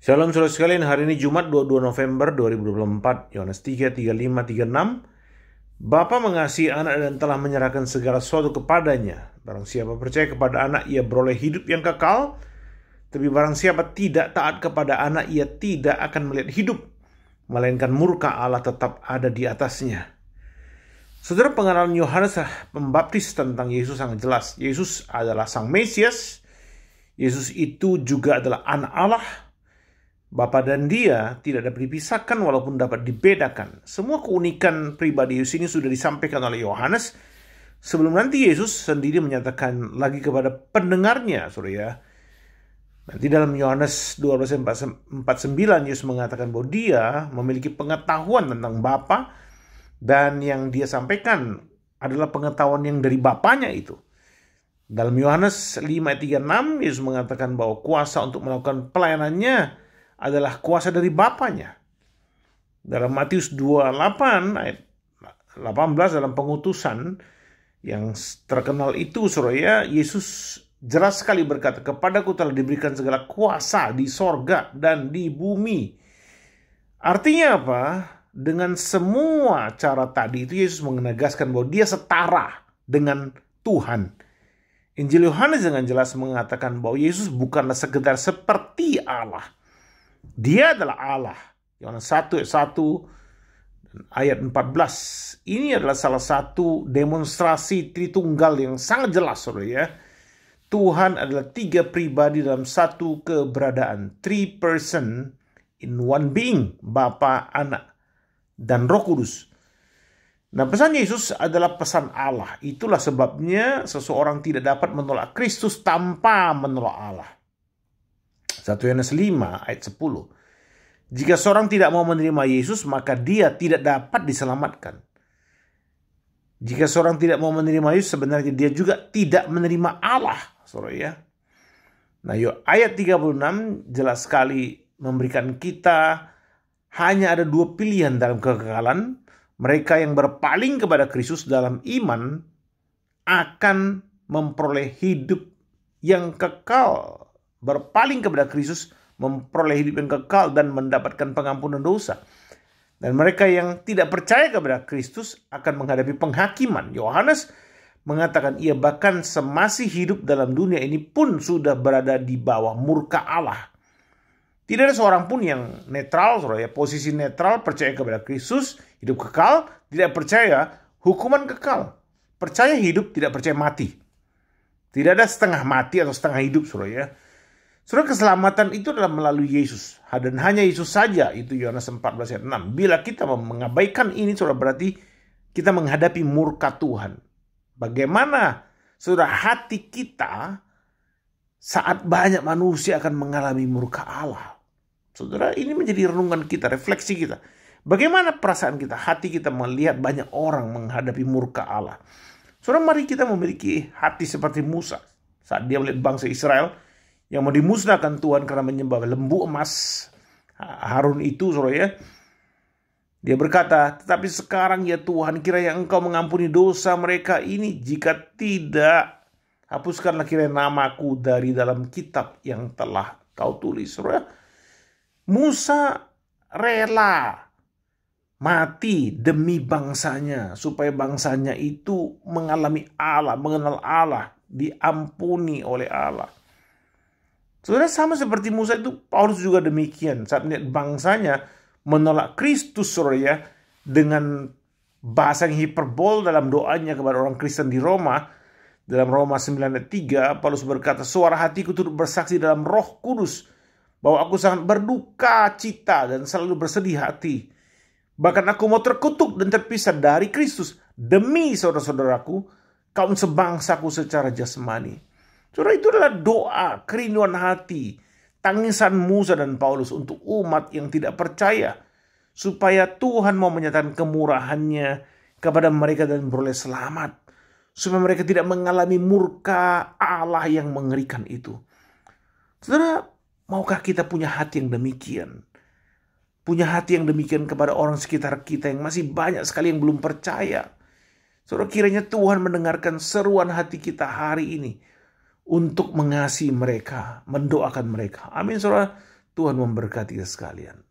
Shalom saudara sekalian, hari ini Jumat 22 November 2024, Yohanes 3, 35, 36. Bapa mengasihi anak dan telah menyerahkan segala sesuatu kepadanya. Barang siapa percaya kepada anak, ia beroleh hidup yang kekal. Tapi barang siapa tidak taat kepada anak, ia tidak akan melihat hidup, melainkan murka Allah tetap ada di atasnya. Saudara, pengenalan Yohanes Pembaptis tentang Yesus sangat jelas. Yesus adalah Sang Mesias. Yesus itu juga adalah anak Allah. Bapa dan Dia tidak dapat dipisahkan walaupun dapat dibedakan. Semua keunikan pribadi Yesus ini sudah disampaikan oleh Yohanes sebelum nanti Yesus sendiri menyatakan lagi kepada pendengarnya, saudara ya. Nanti dalam Yohanes 12:49 Yesus mengatakan bahwa Dia memiliki pengetahuan tentang Bapa dan yang Dia sampaikan adalah pengetahuan yang dari Bapanya itu. Dalam Yohanes 5:36 Yesus mengatakan bahwa kuasa untuk melakukan pelayanannya adalah kuasa dari Bapanya. Dalam Matius 28 ayat 18 dalam pengutusan yang terkenal itu, saudara, Yesus jelas sekali berkata, "Kepadaku telah diberikan segala kuasa di sorga dan di bumi." Artinya apa? Dengan semua cara tadi itu Yesus menegaskan bahwa Dia setara dengan Tuhan. Injil Yohanes dengan jelas mengatakan bahwa Yesus bukanlah sekedar seperti Allah. Dia adalah Allah. Yohanes 1 ayat 1 dan ayat 14. Ini adalah salah satu demonstrasi Tritunggal yang sangat jelas, saudara ya. Tuhan adalah 3 pribadi dalam satu keberadaan. 3 person in one being. Bapa, Anak, dan Roh Kudus. Nah, pesan Yesus adalah pesan Allah. Itulah sebabnya seseorang tidak dapat menolak Kristus tanpa menolak Allah. 1 Yohanes 5 ayat 10. Jika seorang tidak mau menerima Yesus, maka dia tidak dapat diselamatkan. Jika seorang tidak mau menerima Yesus, sebenarnya dia juga tidak menerima Allah, saudara ya. Nah, ayat 36 jelas sekali memberikan kita hanya ada 2 pilihan dalam kekekalan. Mereka yang berpaling kepada Kristus dalam iman akan memperoleh hidup yang kekal. Berpaling kepada Kristus memperoleh hidup yang kekal dan mendapatkan pengampunan dosa. Dan mereka yang tidak percaya kepada Kristus akan menghadapi penghakiman. Yohanes mengatakan ia bahkan semasih hidup dalam dunia ini pun sudah berada di bawah murka Allah. Tidak ada seorang pun yang netral, saudara ya, posisi netral, percaya kepada Kristus, hidup kekal, tidak percaya hukuman kekal. Percaya hidup, tidak percaya mati. Tidak ada setengah mati atau setengah hidup, saudara ya. Saudara, keselamatan itu adalah melalui Yesus. Dan hanya Yesus saja, itu Yohanes 14 ayat 6. Bila kita mengabaikan ini, saudara, berarti kita menghadapi murka Tuhan. Bagaimana, saudara, hati kita saat banyak manusia akan mengalami murka Allah? Saudara, ini menjadi renungan kita, refleksi kita. Bagaimana perasaan kita, hati kita melihat banyak orang menghadapi murka Allah? Saudara, mari kita memiliki hati seperti Musa. Saat dia melihat bangsa Israel yang mau dimusnahkan Tuhan karena menyembah lembu emas Harun itu, saudara ya. Dia berkata, "Tetapi sekarang ya Tuhan, kiranya Engkau mengampuni dosa mereka ini. Jika tidak, hapuskanlah kiranya namaku dari dalam kitab yang telah Kau tulis." Saudara, Musa rela mati demi bangsanya, supaya bangsanya itu mengalami Allah, mengenal Allah, diampuni oleh Allah. Saudara, sama seperti Musa itu, Paulus juga demikian. Saat melihat bangsanya menolak Kristus, saudara ya, dengan bahasa yang hiperbol dalam doanya kepada orang Kristen di Roma. Dalam Roma 9 ayat 3, Paulus berkata, "Suara hatiku turut bersaksi dalam Roh Kudus bahwa aku sangat berduka cita dan selalu bersedih hati. Bahkan aku mau terkutuk dan terpisah dari Kristus demi saudara-saudaraku, kaum sebangsaku secara jasmani." Saudara, itu adalah doa, kerinduan hati, tangisan Musa dan Paulus untuk umat yang tidak percaya, supaya Tuhan mau menyatakan kemurahannya kepada mereka dan beroleh selamat, supaya mereka tidak mengalami murka Allah yang mengerikan itu. Saudara, maukah kita punya hati yang demikian? Punya hati yang demikian kepada orang sekitar kita yang masih banyak sekali yang belum percaya. Saudara, kiranya Tuhan mendengarkan seruan hati kita hari ini untuk mengasihi mereka, mendoakan mereka. Amin, saudara. Tuhan memberkati sekalian.